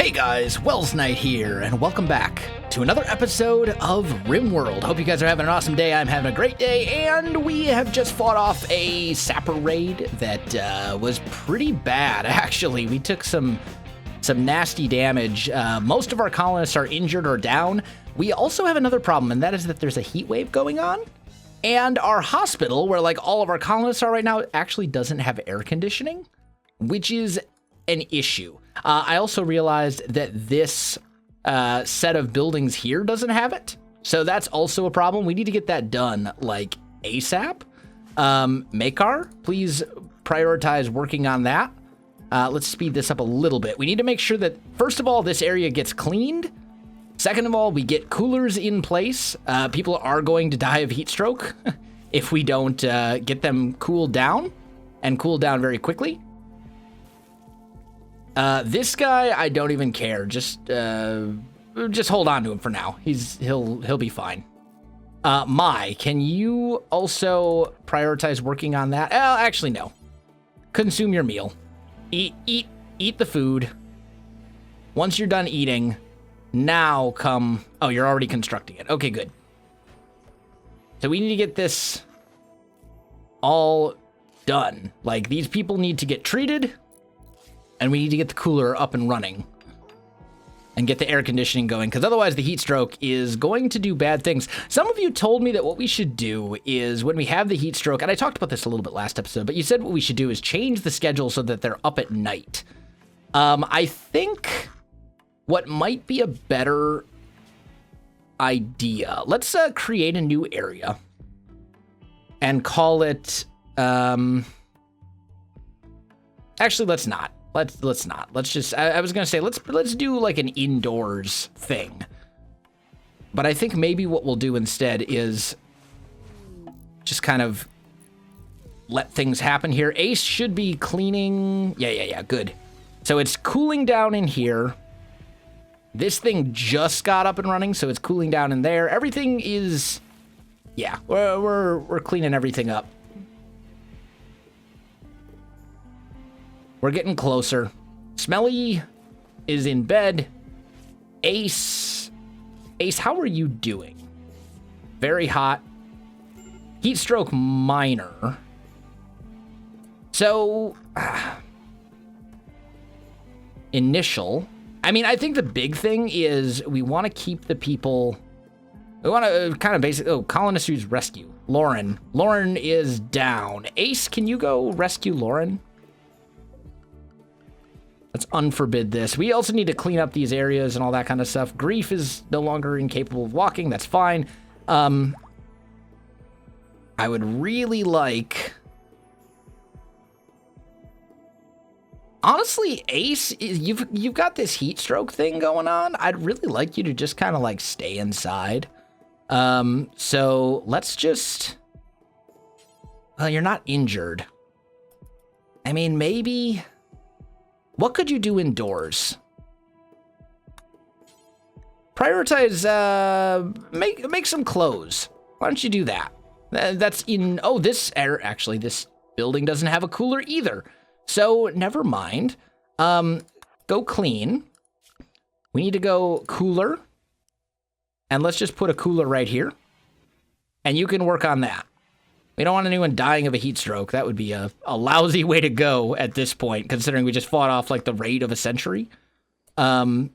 Hey guys, Wells Knight here, and welcome back to another episode of Rimworld. Hope you guys are having an awesome day. I'm having a great day, and we have just fought off a sapper raid that was pretty bad, actually. We took some nasty damage. Most of our colonists are injured or down. We also have another problem, and that is that there's a heat wave going on, and our hospital, where like all of our colonists are right now, actually doesn't have air conditioning, which is an issue. I also realized that this set of buildings here doesn't have it. So that's also a problem. We need to get that done like ASAP. Makar, please prioritize working on that. Let's speed this up a little bit. We need to make sure that, first of all, this area gets cleaned. Second of all, we get coolers in place. People are going to die of heat stroke if we don't get them cooled down and cool down very quickly. This guy, I don't even care. Just hold on to him for now. He'll be fine. Mai, can you also prioritize working on that? Actually, no. Consume your meal. Eat the food. Once you're done eating, now come. Oh, you're already constructing it. Okay, good. So we need to get this all done. Like, these people need to get treated. And we need to get the cooler up and running and get the air conditioning going, because otherwise the heat stroke is going to do bad things. Some of you told me that what we should do is when we have the heat stroke, and I talked about this a little bit last episode, but you said what we should do is change the schedule so that they're up at night. I think what might be a better idea, let's create a new area and call it, actually, let's not. Let's not. Let's just, I was going to say, let's do like an indoors thing. But I think maybe what we'll do instead is just kind of let things happen here. Ace should be cleaning. Yeah, good. So it's cooling down in here. This thing just got up and running, so it's cooling down in there. Everything is, yeah, we're cleaning everything up. We're getting closer. Smelly is in bed. Ace, how are you doing? Very hot. Heat stroke minor. So, initial. I mean, I think the big thing is we want to keep the people. We want to kind of basic. Oh, colonists use rescue. Lauren is down. Ace, can you go rescue Lauren? Let's unforbid this. We also need to clean up these areas and all that kind of stuff. Grief is no longer incapable of walking. That's fine. I would really like... Honestly, Ace, you've got this heat stroke thing going on. I'd really like you to just kind of like stay inside. So let's just... Well, you're not injured. I mean, maybe... What could you do indoors? Prioritize, make some clothes. Why don't you do that? That's in, oh, actually, this building doesn't have a cooler either. So, never mind. Go clean. We need to go cooler. And let's just put a cooler right here. And you can work on that. We don't want anyone dying of a heat stroke. That would be a lousy way to go at this point, considering we just fought off like the raid of a century. Prioritize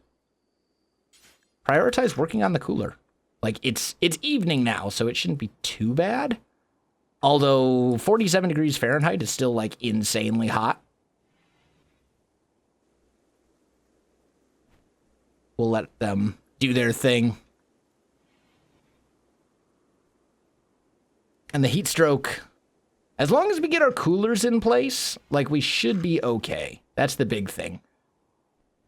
working on the cooler. Like, it's evening now, so it shouldn't be too bad. Although 47 degrees Fahrenheit is still like insanely hot. We'll let them do their thing. And the heat stroke, as long as we get our coolers in place, like, we should be okay. That's the big thing,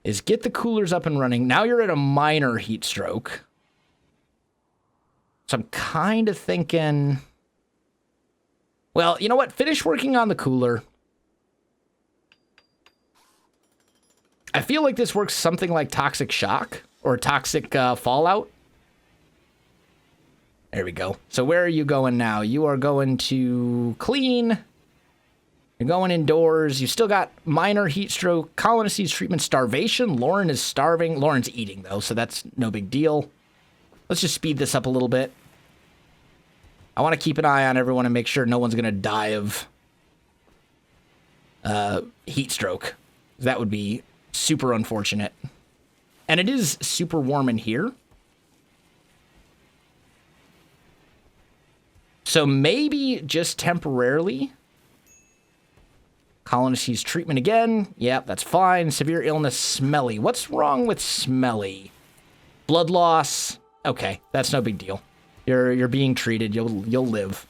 is get the coolers up and running. Now you're at a minor heat stroke. So I'm kind of thinking, well, you know what? Finish working on the cooler. I feel like this works something like toxic shock or toxic fallout. There we go. So where are you going now? You are going to clean. You're going indoors. You still got minor heat stroke, colonist needs treatment, starvation. Lauren is starving. Lauren's eating, though, so that's no big deal. Let's just speed this up a little bit. I want to keep an eye on everyone and make sure no one's going to die of heat stroke. That would be super unfortunate. And it is super warm in here. So maybe just temporarily. Colonist needs treatment again. Yep, that's fine. Severe illness, smelly. What's wrong with smelly? Blood loss. Okay, that's no big deal. You're being treated. You'll live.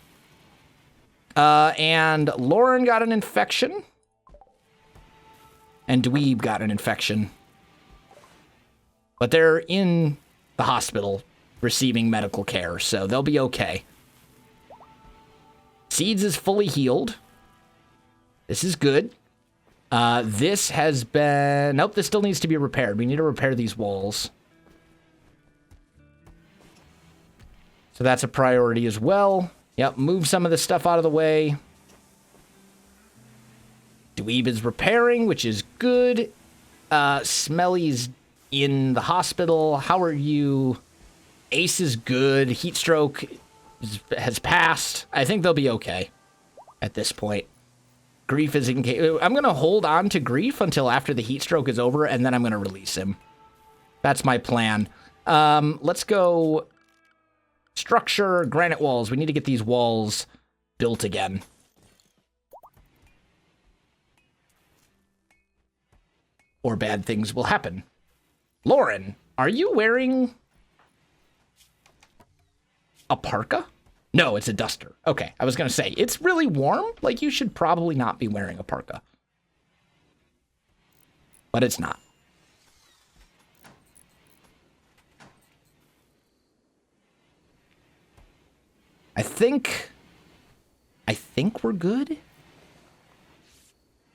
And Lauren got an infection. And Dweeb got an infection. But they're in the hospital receiving medical care, so they'll be okay. Seeds is fully healed. This is good. This has been... Nope, this still needs to be repaired. We need to repair these walls. So that's a priority as well. Yep, move some of this stuff out of the way. Dweeb is repairing, which is good. Smelly's in the hospital. How are you? Ace is good. Heat stroke has passed. I think they'll be okay at this point. Grief is in case. I'm going to hold on to Grief until after the heat stroke is over, and then I'm going to release him. That's my plan. Let's go structure, granite walls. We need to get these walls built again. Or bad things will happen. Lauren, are you wearing a parka? No, it's a duster. Okay, I was going to say, it's really warm. Like, you should probably not be wearing a parka. But it's not. I think we're good.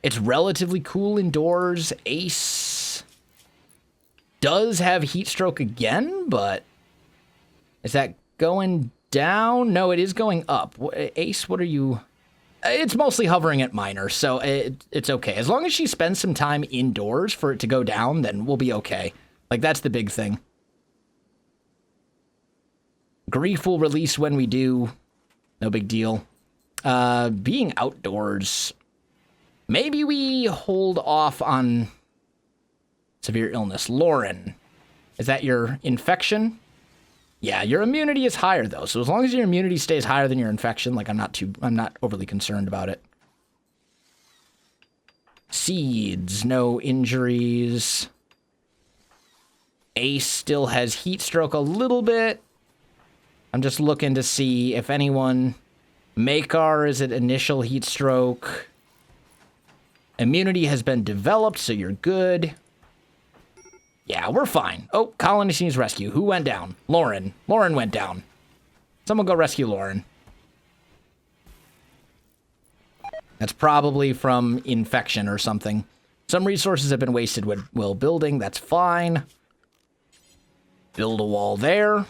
It's relatively cool indoors. Ace does have heat stroke again, but is that going down? No, it is going up. Ace, what are you? It's mostly hovering at minor, so it's okay. As long as she spends some time indoors for it to go down, then we'll be okay. Like, that's the big thing. Grief will release when we do. No big deal. Being outdoors... Maybe we hold off on severe illness. Lauren, is that your infection? Yeah, your immunity is higher, though. So as long as your immunity stays higher than your infection, like, I'm not overly concerned about it. Seeds, no injuries. Ace still has heat stroke a little bit. I'm just looking to see if anyone... Makar is at initial heat stroke. Immunity has been developed, so you're good. Yeah, we're fine. Oh, colonist needs rescue. Who went down? Lauren. Lauren went down. Someone go rescue Lauren. That's probably from infection or something. Some resources have been wasted while building. That's fine. Build a wall there.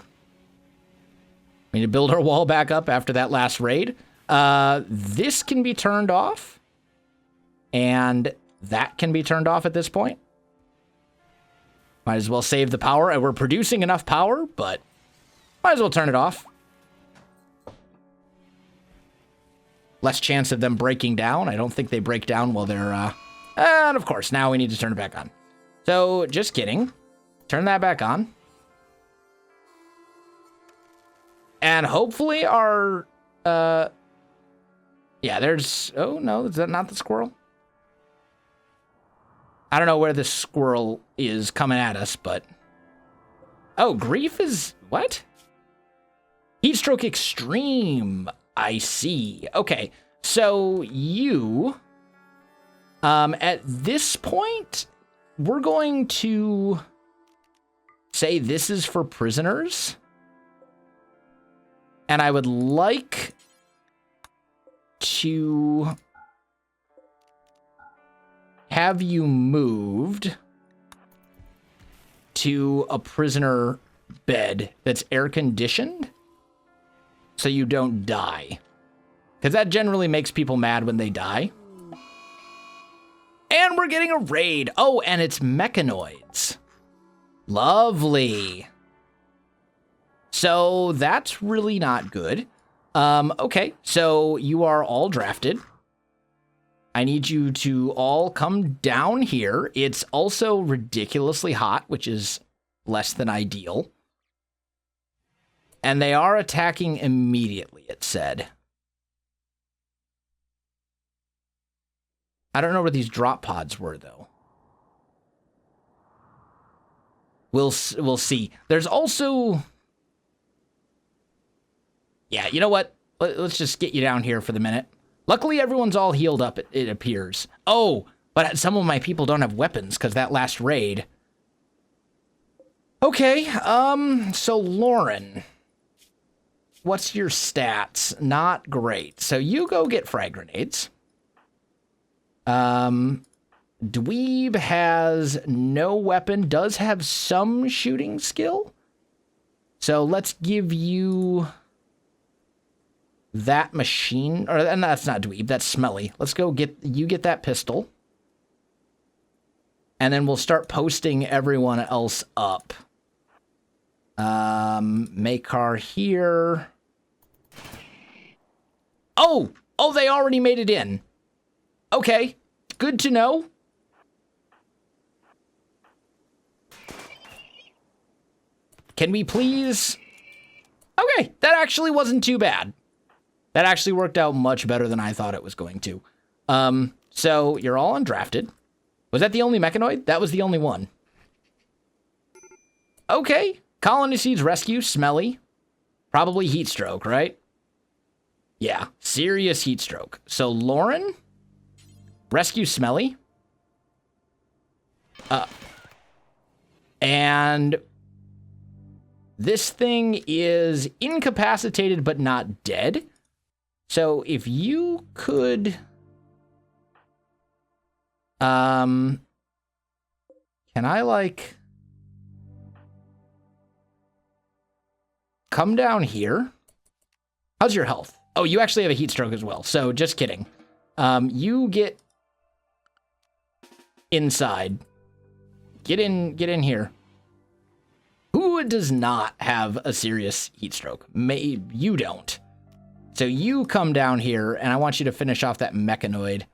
We need to build our wall back up after that last raid. This can be turned off. And that can be turned off at this point. Might as well save the power. We're producing enough power, but might as well turn it off. Less chance of them breaking down. I don't think they break down while they're... And of course, now we need to turn it back on. So, just kidding. Turn that back on. And hopefully our... Yeah, there's... Oh, no, is that not the squirrel? I don't know where this squirrel is coming at us, but... Oh, grief is... What? Heat stroke extreme. I see. Okay, so you... at this point, we're going to say this is for prisoners. And I would like to... have you moved to a prisoner bed that's air-conditioned so you don't die. Because that generally makes people mad when they die. And we're getting a raid. Oh, and it's mechanoids. Lovely. So that's really not good. Okay, so you are all drafted. I need you to all come down here. It's also ridiculously hot, which is less than ideal. And they are attacking immediately, it said. I don't know where these drop pods were, though. We'll see. There's also... Yeah, you know what? Let's just get you down here for the minute. Luckily, everyone's all healed up, it appears. Oh, but some of my people don't have weapons because that last raid. Okay, so Lauren, what's your stats? Not great. So you go get frag grenades. Dweeb has no weapon, does have some shooting skill. So let's give you that machine, and that's not Dweeb, that's Smelly. Let's go get that pistol. And then we'll start posting everyone else up. Makar here. Oh, they already made it in. Okay, good to know. Can we please? Okay, that actually wasn't too bad. That actually worked out much better than I thought it was going to. So you're all undrafted. Was that the only mechanoid? That was the only one. Okay, colonist needs rescue, Smelly. Probably heat stroke, right? Yeah, serious heat stroke. So Lauren, rescue Smelly. And this thing is incapacitated but not dead. So if you could, can I like come down here? How's your health? Oh, you actually have a heat stroke as well. So just kidding. You get inside. Get in here. Who does not have a serious heat stroke? Maybe you don't. So you come down here, and I want you to finish off that mechanoid.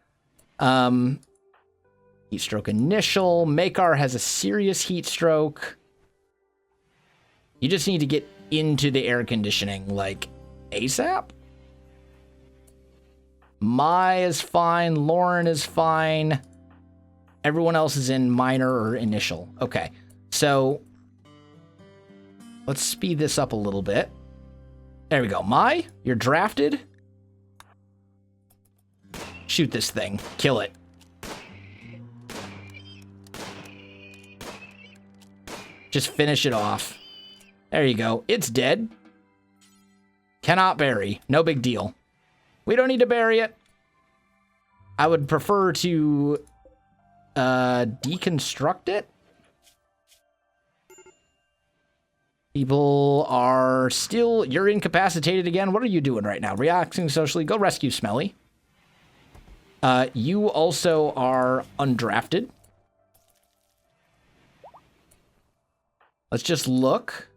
Heat stroke initial. Makar has a serious heat stroke. You just need to get into the air conditioning, like, ASAP? Mai is fine. Lauren is fine. Everyone else is in minor or initial. Okay, so let's speed this up a little bit. There we go. Mai, you're drafted. Shoot this thing. Kill it. Just finish it off. There you go. It's dead. Cannot bury. No big deal. We don't need to bury it. I would prefer to deconstruct it. People are still... You're incapacitated again. What are you doing right now? Reacting socially. Go rescue Smelly. You also are undrafted. Let's just look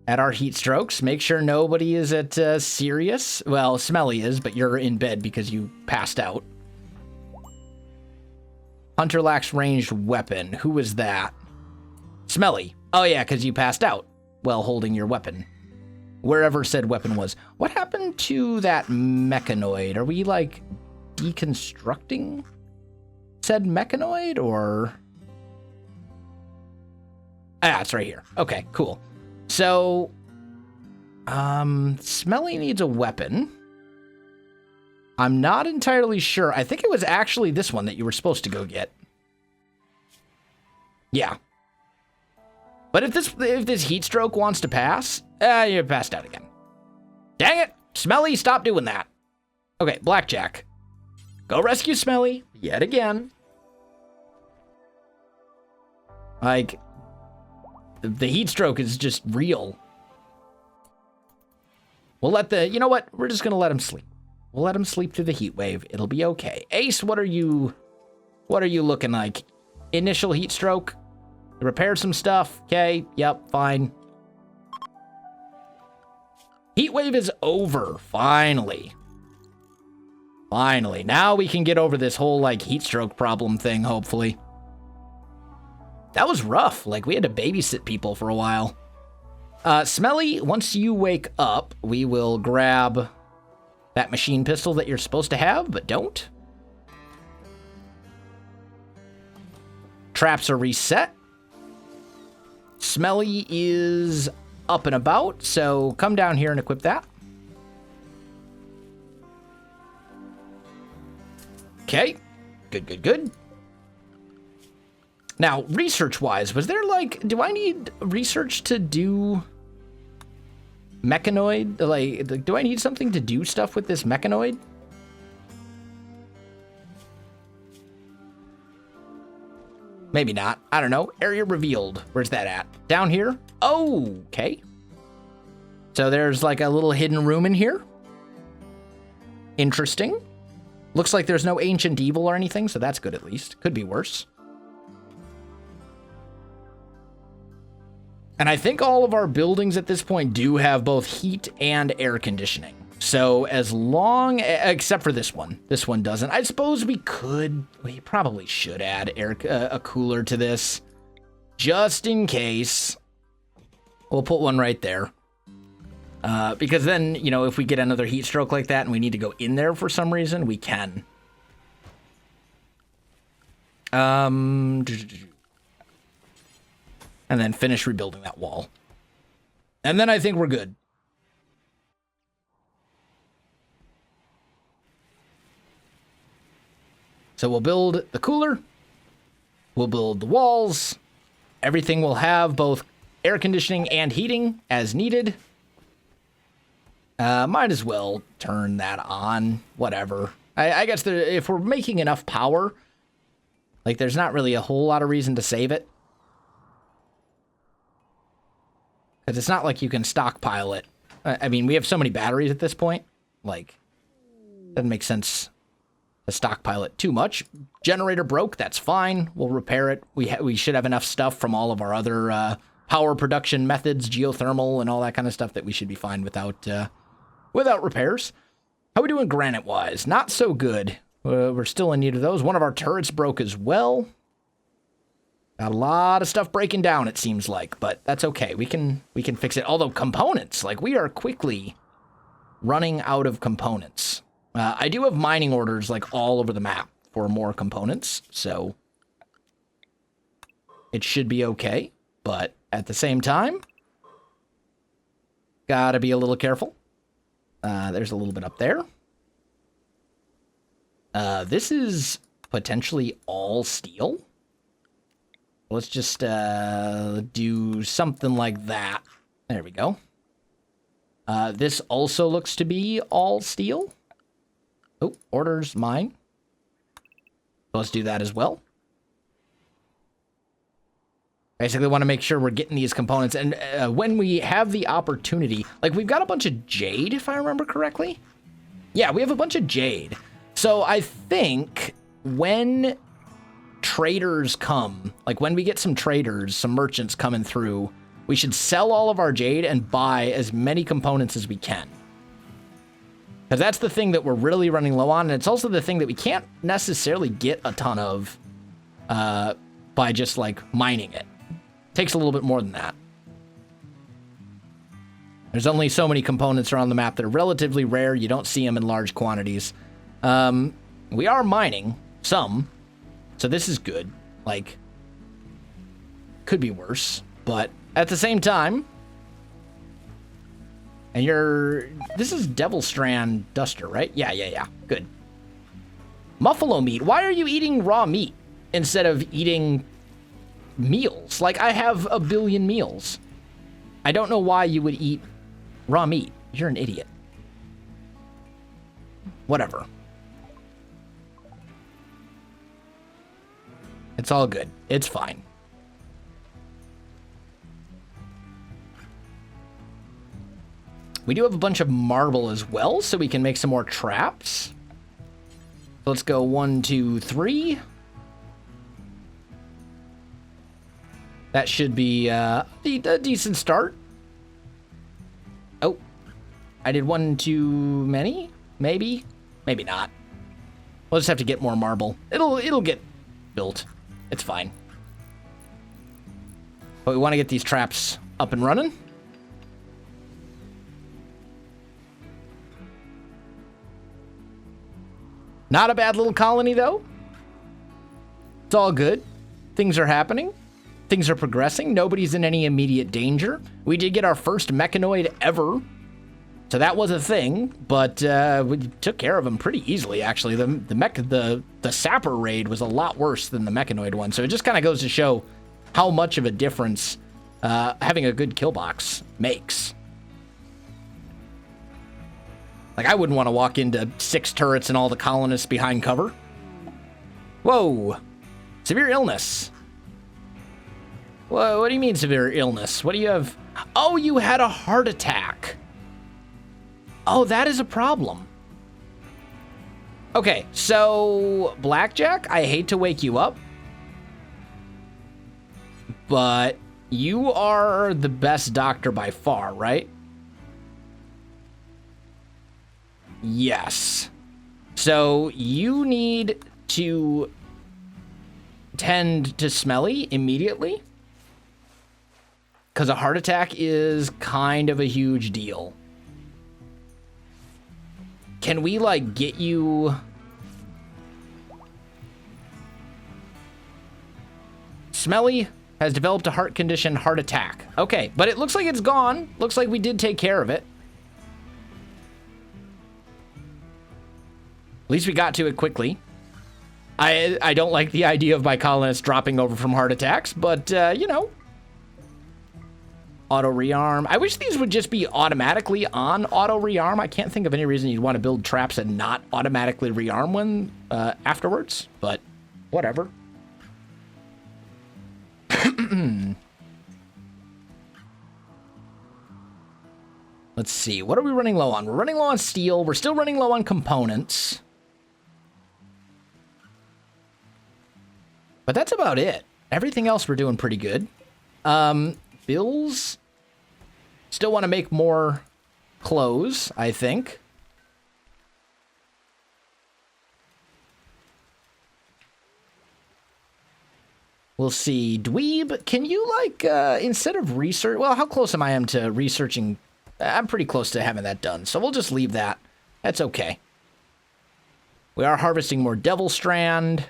at our heat strokes. Make sure nobody is at serious. Well, Smelly is, but you're in bed because you passed out. Hunter lacks ranged weapon. Who was that? Smelly. Oh yeah, because you passed out while holding your weapon. Wherever said weapon was. What happened to that mechanoid? Are we, like, deconstructing said mechanoid, or... Ah, it's right here. Okay, cool. So, Smelly needs a weapon. I'm not entirely sure. I think it was actually this one that you were supposed to go get. Yeah. But if this heat stroke wants to pass, you're passed out again. Dang it! Smelly, stop doing that. Okay, Blackjack. Go rescue Smelly, yet again. Like, the heat stroke is just real. We'll let the... You know what? We're just gonna let him sleep. We'll let him sleep through the heat wave. It'll be okay. Ace, what are you What are you looking like? Initial heat stroke? Repair some stuff. Okay, yep, fine. Heat wave is over, finally. Finally. Now we can get over this whole, like, heat stroke problem thing, hopefully. That was rough. Like, we had to babysit people for a while. Smelly, once you wake up, we will grab that machine pistol that you're supposed to have, but don't. Traps are reset. Smelly is up and about, so come down here and equip that. Okay, good. Now, research-wise, was there, like, do I need research to do mechanoid? Like, do I need something to do stuff with this mechanoid? Maybe not. I don't know. Area revealed. Where's that at? Down here? Oh, okay. So there's like a little hidden room in here. Interesting. Looks like there's no ancient evil or anything, so that's good at least. Could be worse. And I think all of our buildings at this point do have both heat and air conditioning. So as long, except for this one doesn't. I suppose we probably should add a cooler to this, just in case. We'll put one right there, because then, you know, if we get another heat stroke like that and we need to go in there for some reason, we can. And then finish rebuilding that wall, and then I think we're good. So we'll build the cooler, we'll build the walls, everything will have both air conditioning and heating as needed. Might as well turn that on, whatever. I guess if we're making enough power, like there's not really a whole lot of reason to save it. Because it's not like you can stockpile it. I mean, we have so many batteries at this point, like, doesn't make sense to stockpile it too much. Generator broke, that's fine. We'll repair it. We should have enough stuff from all of our other power production methods, geothermal and all that kind of stuff, that we should be fine without repairs. How are we doing granite-wise? Not so good. We're still in need of those. One of our turrets broke as well. Got a lot of stuff breaking down, it seems like, but that's okay. We can fix it. Although components, like, we are quickly running out of components. I do have mining orders, like, all over the map for more components, so it should be okay. But at the same time, gotta be a little careful. There's a little bit up there. This is potentially all steel. Let's just do something like that. There we go. This also looks to be all steel. Oh, orders mine. Let's do that as well. Basically want to make sure we're getting these components. And when we have the opportunity, like, we've got a bunch of jade, if I remember correctly. Yeah, we have a bunch of jade. So I think when traders come, like when we get some traders, some merchants coming through, we should sell all of our jade and buy as many components as we can. Because that's the thing that we're really running low on, and it's also the thing that we can't necessarily get a ton of by just, like, mining it. Takes a little bit more than that. There's only so many components around the map that are relatively rare. You don't see them in large quantities. We are mining some, so this is good. Like, could be worse, but at the same time, and this is Devil Strand Duster, right? Yeah, good. Muffalo meat, why are you eating raw meat instead of eating meals? Like, I have a billion meals. I don't know why you would eat raw meat. You're an idiot. Whatever. It's all good. It's fine. We do have a bunch of marble as well, so we can make some more traps. Let's go 1, 2, 3. That should be a decent start. Oh, I did one too many? Maybe? Maybe not. We'll just have to get more marble. It'll get built. It's fine. But we want to get these traps up and running. Not a bad little colony, though. It's all good. Things are happening. Things are progressing. Nobody's in any immediate danger. We did get our first mechanoid ever. So that was a thing, but we took care of him pretty easily, actually. The sapper raid was a lot worse than the mechanoid one. So it just kind of goes to show how much of a difference having a good kill box makes. Like, I wouldn't want to walk into 6 turrets and all the colonists behind cover. Whoa. Severe illness. Whoa, what do you mean severe illness? What do you have? Oh, you had a heart attack. Oh, that is a problem. Okay, so Blackjack, I hate to wake you up, but you are the best doctor by far, right? Yes. So you need to tend to Smelly immediately, because a heart attack is kind of a huge deal. Can we, like, get you... Smelly has developed a heart condition, heart attack. Okay, but it looks like it's gone. Looks like we did take care of it. At least we got to it quickly. I don't like the idea of my colonists dropping over from heart attacks, but, you know. Auto rearm. I wish these would just be automatically on auto rearm. I can't think of any reason you'd want to build traps and not automatically rearm when afterwards, but whatever. Let's see. What are we running low on? We're running low on steel. We're still running low on components. But that's about it. Everything else we're doing pretty good. Bills. Still want to make more clothes, I think. We'll see. Dweeb, can you, like, instead of research... Well, how close am I to researching? I'm pretty close to having that done, so we'll just leave that. That's okay. We are harvesting more Devil Strand.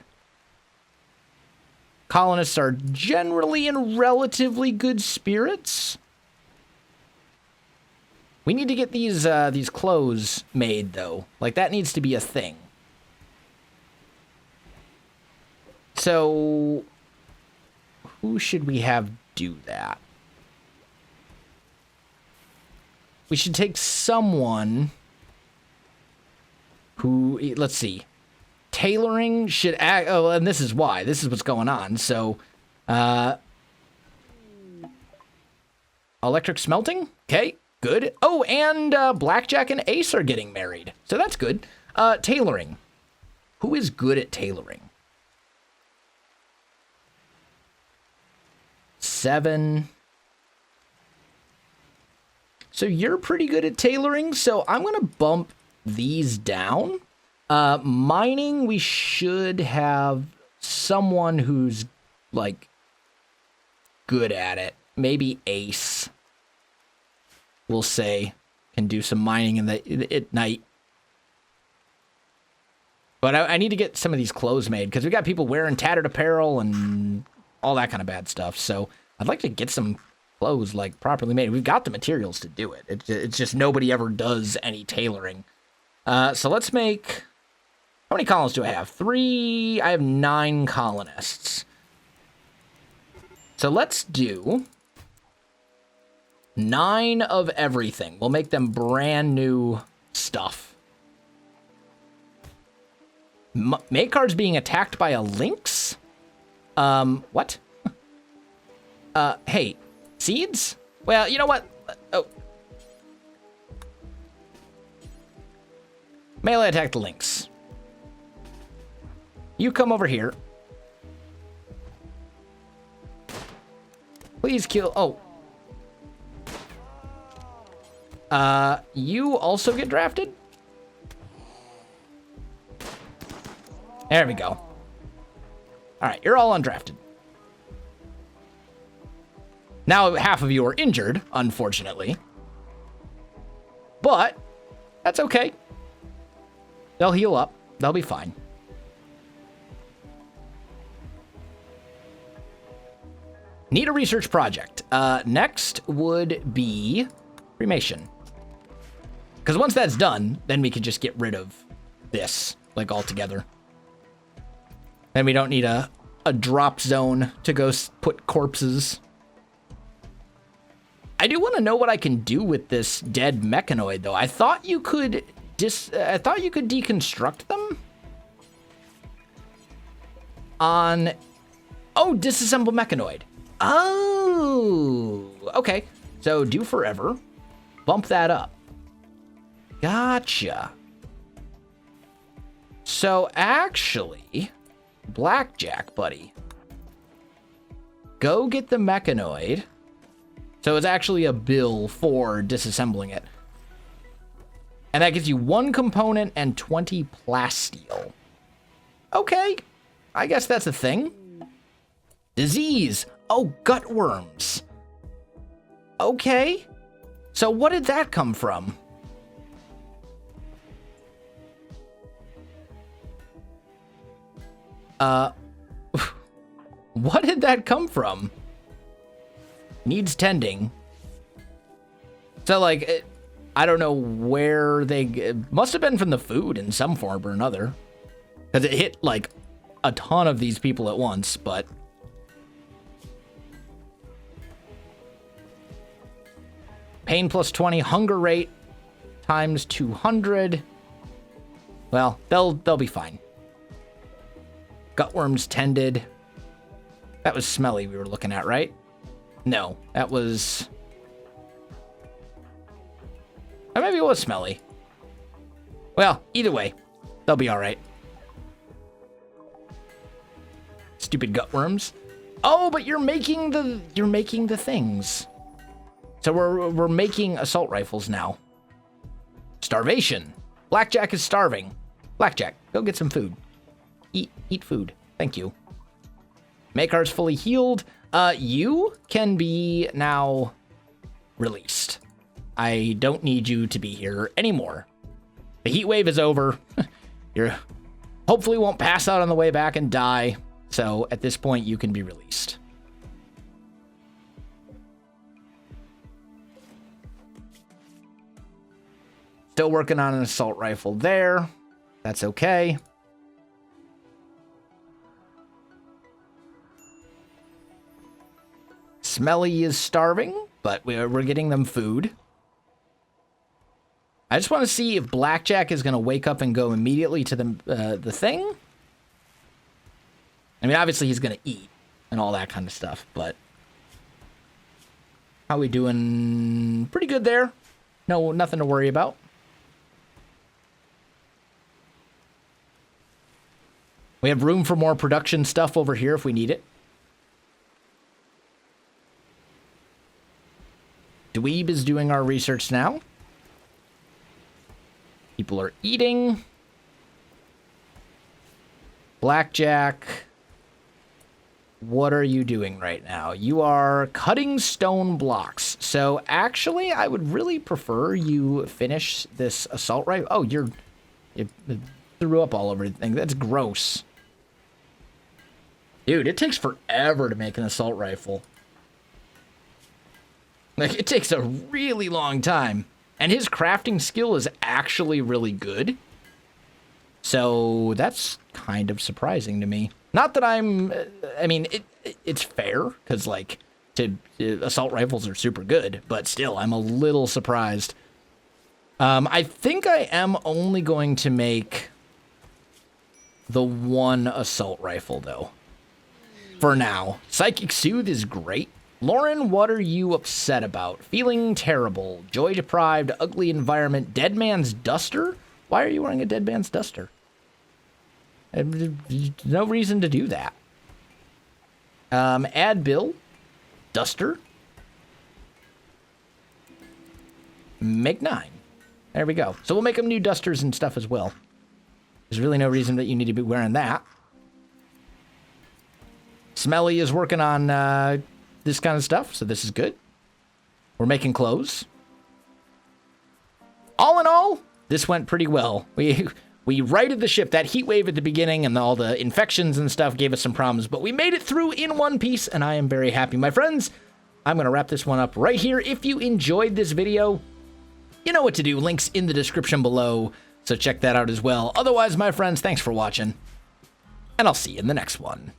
Colonists are generally in relatively good spirits. We need to get these clothes made, though. Like, that needs to be a thing. So, who should we have do that? We should take someone who, let's see. Tailoring should act, oh, and this is why. This is what's going on. So, electric smelting? Okay, good. Oh, and Blackjack and Ace are getting married. So that's good. Tailoring. Who is good at tailoring? 7. So you're pretty good at tailoring, so I'm going to bump these down. Mining, we should have someone who's, like, good at it. Maybe Ace, we'll say, can do some mining at night. But I need to get some of these clothes made, because we got people wearing tattered apparel and all that kind of bad stuff. So I'd like to get some clothes, like, properly made. We've got the materials to do it. It's just nobody ever does any tailoring. So let's make... How many colonists do I have? 3. I have 9 colonists. So let's do 9 of everything. We'll make them brand new stuff. Makar's being attacked by a lynx? What? Hey, seeds? Well, you know what? Oh. Melee attack the lynx. You come over here. please kill... Oh. You also get drafted? There we go. All right, you're all undrafted. Now, half of you are injured, unfortunately. But that's okay. They'll heal up. They'll be fine. Need a research project. Next would be cremation. Because once that's done, then we can just get rid of this, like, altogether. Then we don't need a drop zone to go put corpses. I do want to know what I can do with this dead mechanoid, though. I thought you could deconstruct them on... Oh, disassemble mechanoid. Oh, okay. So do forever. Bump that up. Gotcha. So actually, Blackjack, buddy. Go get the mechanoid. So it's actually a bill for disassembling it. And that gives you 1 component and 20 plasteel. Okay, I guess that's a thing. Disease. Oh, gutworms. Okay. So what did that come from? What did that come from? Needs tending. So, like, I don't know where they... It must have been from the food in some form or another. Because it hit, like, a ton of these people at once, but... Pain plus 20, hunger rate times 200. Well, they'll be fine. Gutworms tended. That was smelly we were looking at, right? No, that was... Or maybe it was smelly. Well, either way, they'll be all right. Stupid gutworms. Oh, but you're making the things. So we're making assault rifles now. Starvation. Blackjack is starving. Blackjack, go get some food. Eat food. Thank you. Makar's fully healed. You can be now released. I don't need you to be here anymore. The heat wave is over. You're hopefully won't pass out on the way back and die. So at this point, you can be released. Still working on an assault rifle there. That's okay. Smelly is starving, but we're getting them food. I just want to see if Blackjack is going to wake up and go immediately to the thing. I mean, obviously he's going to eat and all that kind of stuff, but how we doing? Pretty good there. No, nothing to worry about. We have room for more production stuff over here if we need it. Dweeb is doing our research now. People are eating. Blackjack. What are you doing right now? You are cutting stone blocks. So actually, I would really prefer you finish this assault rifle. Oh, you threw up all over everything. That's gross. Dude, it takes forever to make an assault rifle. Like, it takes a really long time. And his crafting skill is actually really good. So that's kind of surprising to me. Not that I mean, it's fair, because, like, assault rifles are super good. But still, I'm a little surprised. I think I am only going to make the one assault rifle, though. For now. Psychic Soothe is great. Lauren, what are you upset about? Feeling terrible. Joy deprived. Ugly environment. Dead man's duster? Why are you wearing a dead man's duster? No reason to do that. Add bill. duster. Make 9. There we go. So we'll make them new dusters and stuff as well. There's really no reason that you need to be wearing that. Smelly is working on this kind of stuff, so this is good. We're making clothes. All in all, this went pretty well. We righted the ship. That heat wave at the beginning and all the infections and stuff gave us some problems, but we made it through in one piece, and I am very happy. My friends, I'm going to wrap this one up right here. If you enjoyed this video, you know what to do. Links in the description below, so check that out as well. Otherwise, my friends, thanks for watching, and I'll see you in the next one.